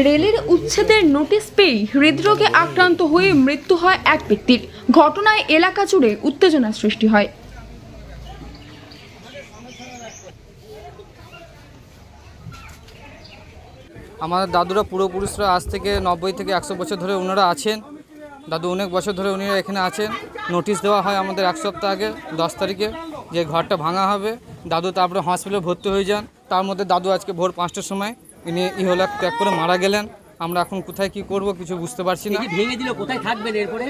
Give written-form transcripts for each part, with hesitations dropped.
রেলের উচ্ছেদের নোটিশ পেয়ে হৃদরোগে আক্রান্ত হয়ে মৃত্যু হয় এক ব্যক্তির। ঘটনায় এলাকা জুড়ে উত্তেজনার সৃষ্টি হয়। আমাদের দাদুরা পূর্বপুরুষরা আজ থেকে 90 থেকে 100 বছর ধরে ওনারা আছেন। দাদু অনেক বছর ধরে উনি এখানে আছেন। নোটিশ দেওয়া হয় আমাদের 1 সপ্তাহ আগে 10 তারিখে যে ঘরটা ভাঙা হবে। দাদু তারপরে হসপিটালে ভর্তি হয়ে যান। তার মধ্যে দাদু আজকে ভোর 5টার সময় ইনি ইহলোক ত্যাগ করে মারা গেলেন। আমরা এখন কোথায় কি করব কিছু বুঝতে পারছি না। ভেঙে দিল, কোথায় থাকবেন এরপরে?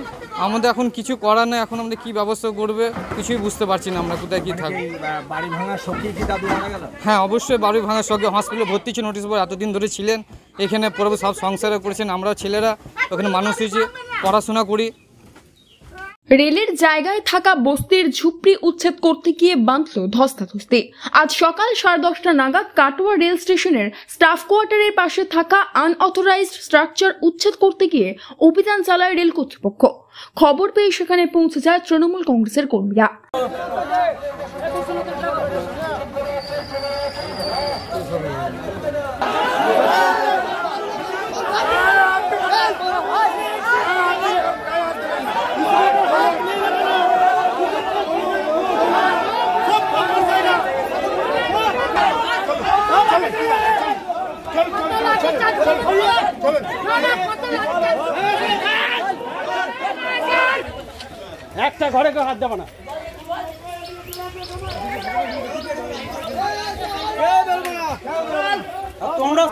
আমাদের এখন কিছু করার নেই। এখন আমরা কি ব্যবস্থা করবে কিছুই বুঝতে পারছি না আমরা কোথায় কি থাকবো। বাড়ি ভাঙার শোকে কি দাদু মারা গেল? হ্যাঁ, অবশ্যই বাড়ি ভাঙার শোকে হসপিটালে ভর্তি ছিল। নোটিশ বোর্ড এতদিন ধরে ছিলেন এখানে, পরে সব সংসারে করেছেন। আমরা ছেলেরা ওখানে মানুষ হয়েছে, পড়াশোনা করি। রেলের জায়গায় থাকা বস্তির ঝুপড়ি উচ্ছেদ করতে গিয়ে বাঁধল ধস্তাধস্তি। আজ সকাল 10:30 নাগাদ কাটোয়া রেল স্টেশনের স্টাফ কোয়ার্টারের পাশে থাকা আনঅথরাইজড স্ট্রাকচার উচ্ছেদ করতে গিয়ে অভিযান চালায় রেল কর্তৃপক্ষ। খবর পেয়ে সেখানে পৌঁছে যায় তৃণমূল কংগ্রেসের কর্মীরা। একটা ঘরে কেউ হাত দেবো না। তোমরা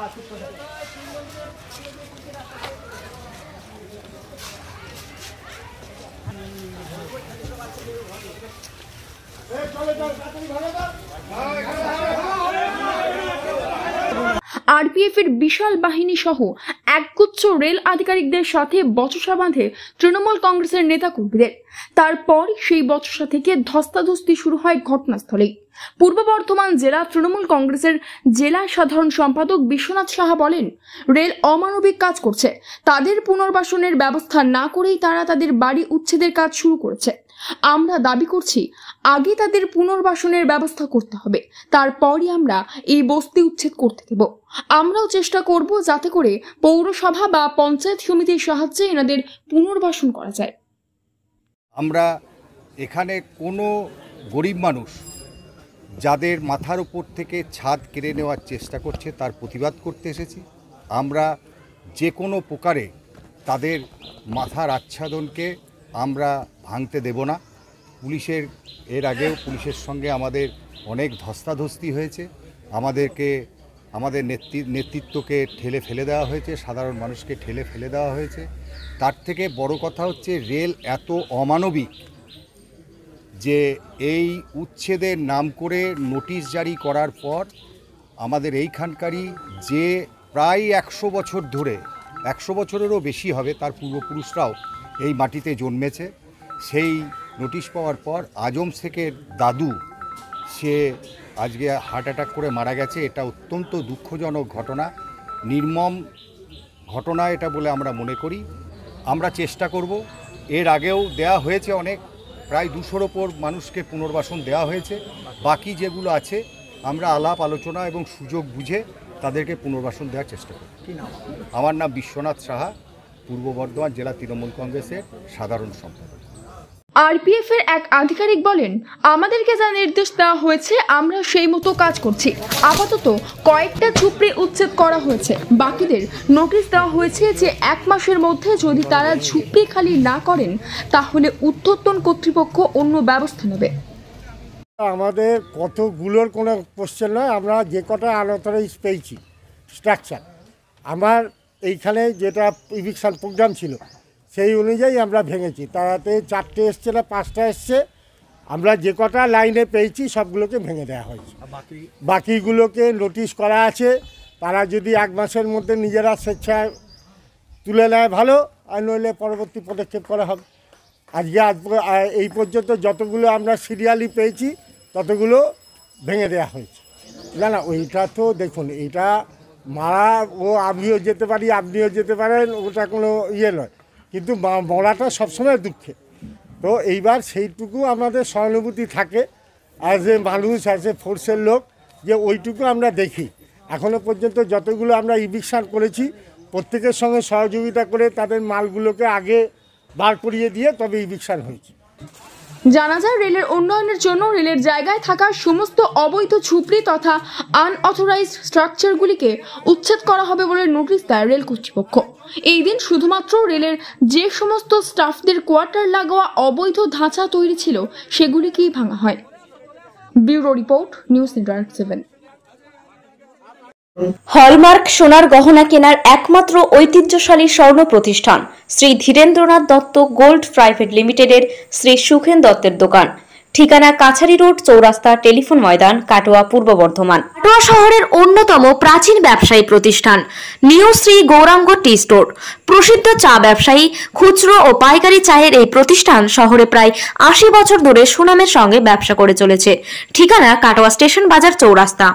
আরপিএফ এর বিশাল বাহিনী সহ একগুচ্ছ রেল আধিকারিকদের সাথে বচসা বাঁধে তৃণমূল কংগ্রেসের নেতা কর্মীদের। তারপর সেই বচসা থেকে ধস্তাধস্তি শুরু হয় ঘটনাস্থলেই। পূর্ব বর্ধমান জেলা তৃণমূল কংগ্রেসের জেলা সাধারণ সম্পাদক বিশ্বনাথ সাহা বলেন, রেল অমানবিক কাজ করছে। তাদের পুনর্বাসনের ব্যবস্থা না করেই তারা তাদের বাড়ি উচ্ছেদের কাজ শুরু করেছে। আমরা দাবি করছি আগে তাদের পুনর্বাসনের ব্যবস্থা করতে হবে, তারপরই আমরা এই বস্তি উচ্ছেদ করতে দেব। আমরাও চেষ্টা করব যাতে করে পৌরসভা বা পঞ্চায়েত সমিতির সাহায্যে এনাদের পুনর্বাসন করা যায়। আমরা এখানে কোনো গরিব মানুষ যাদের মাথার উপর থেকে ছাদ কেড়ে নেওয়ার চেষ্টা করছে তার প্রতিবাদ করতে এসেছি। আমরা যে কোনো প্রকারে তাদের মাথার আচ্ছাদনকে আমরা ভাঙতে দেব না। পুলিশের এর আগেও পুলিশের সঙ্গে আমাদের অনেক ধস্তাধস্তি হয়েছে। আমাদের নেতৃত্বকে ঠেলে ফেলে দেওয়া হয়েছে, সাধারণ মানুষকে ঠেলে ফেলে দেওয়া হয়েছে। তার থেকে বড় কথা হচ্ছে রেল এত অমানবিক যে এই উচ্ছেদের নাম করে নোটিশ জারি করার পর আমাদের এইখানকারই যে প্রায় 100 বছর ধরে, 100 বছরেরও বেশি হবে, তার পূর্বপুরুষরাও এই মাটিতে জন্মেছে, সেই নোটিশ পাওয়ার পর আজম শেখের দাদু সে আজকে হার্ট অ্যাটাক করে মারা গেছে। এটা অত্যন্ত দুঃখজনক ঘটনা, নির্মম ঘটনা এটা বলে আমরা মনে করি। আমরা চেষ্টা করব, এর আগেও দেয়া হয়েছে অনেক, প্রায় 200-র ওপর মানুষকে পুনর্বাসন দেওয়া হয়েছে। বাকি যেগুলো আছে আমরা আলাপ আলোচনা এবং সুযোগ বুঝে তাদেরকে পুনর্বাসন দেওয়ার চেষ্টা করি। আমার নাম বিশ্বনাথ সাহা, পূর্ব বর্ধমান জেলা তৃণমূল কংগ্রেসের সাধারণ সম্পাদক। আরপিএফ এর এক আধিকারিক বলেন, আমাদেরকে যা নির্দেশ দেওয়া হয়েছে আমরা সেই মতো কাজ করছি। আপাতত কয়েকটা ঝুপড়ি উচ্ছেদ করা হয়েছে, বাকিদের নোটিশ দেওয়া হয়েছে যে 1 মাসের মধ্যে যদি তারা ঝুপড়ি খালি না করেন তাহলে ঊর্ধ্বতন কর্তৃপক্ষ অন্য ব্যবস্থা নেবে। আমাদের কতগুলোর কোনো কোশ্চেন নয়, আমরা যে কটা আনঅথরাইজ পেয়েছি স্ট্রাকচার, আমার এইখানে যেটা ইভিকশন প্রোগ্রাম ছিল সেই অনুযায়ী আমরা ভেঙেছি। তাতে 4টে এসছে না 5টা এসছে, আমরা যে কটা লাইনে পেয়েছি সবগুলোকে ভেঙে দেওয়া হয়েছে। বাকিগুলোকে নোটিশ করা আছে, তারা যদি 1 মাসের মধ্যে নিজেরা স্বেচ্ছায় তুলে নেয় ভালো, আর নইলে পরবর্তী পদক্ষেপ করা হবে। আজকে এই পর্যন্ত যতগুলো আমরা সিরিয়ালি পেয়েছি ততগুলো ভেঙে দেওয়া হয়েছে। না ওইটা তো দেখুন, এটা মারা ও আমিও যেতে পারি, আপনিও যেতে পারেন, ওটা কোনো ইয়ে নয়, কিন্তু মরাটা সবসময় দুঃখে। তো এইবার সেইটুকু আমাদের সহানুভূতি থাকে অ্যাজ এ মানুষ, অ্যাজ এ ফোর্সের লোক, যে ওইটুকু আমরা দেখি। এখনও পর্যন্ত যতগুলো আমরা ইভিকশন করেছি প্রত্যেকের সঙ্গে সহযোগিতা করে তাদের মালগুলোকে আগে বার করিয়ে দিয়ে তবে ইভিকশন হয়েছে। জানা যায় রেলের উন্নয়নের জন্য রেলের জায়গায় থাকা সমস্ত অবৈধ ঝুপড়ি তথা আনঅথরাইজড স্ট্রাকচারগুলিকে উচ্ছেদ করা হবে বলে নোটিশ দেয় রেল কর্তৃপক্ষ। এই দিন শুধুমাত্র রেলের যে সমস্ত স্টাফদের কোয়ার্টার লাগোয়া অবৈধ ধাঁচা তৈরি ছিল সেগুলিকেই ভাঙা হয়। Bureau report, news network 7। Hallmark সোনার গহনা কেনার একমাত্র ঐতিহ্যশালী স্বর্ণ প্রতিষ্ঠান শ্রী ধীরেন্দ্রনাথ দত্ত গোল্ড প্রাইভেট লিমিটেডের শ্রী সুখেন দত্তের দোকান। ঠিকানা কাছারি রোড, চৌরাস্তা, টেলিফোন ময়দান, কাটোয়া, পূর্ব বর্ধমান। কাটোয়া শহরের অন্যতম প্রাচীন ব্যবসায়ী প্রতিষ্ঠান new Shri Gouranga tea store. প্রসিদ্ধ চা ব্যবসায়ী, খুচরো ও পাইকারি চায়ের এই প্রতিষ্ঠান শহরে প্রায় 80 বছর ধরে সুনামের সঙ্গে ব্যবসা করে চলেছে। ঠিকানা কাটোয়া স্টেশন বাজার, চৌরাস্তা।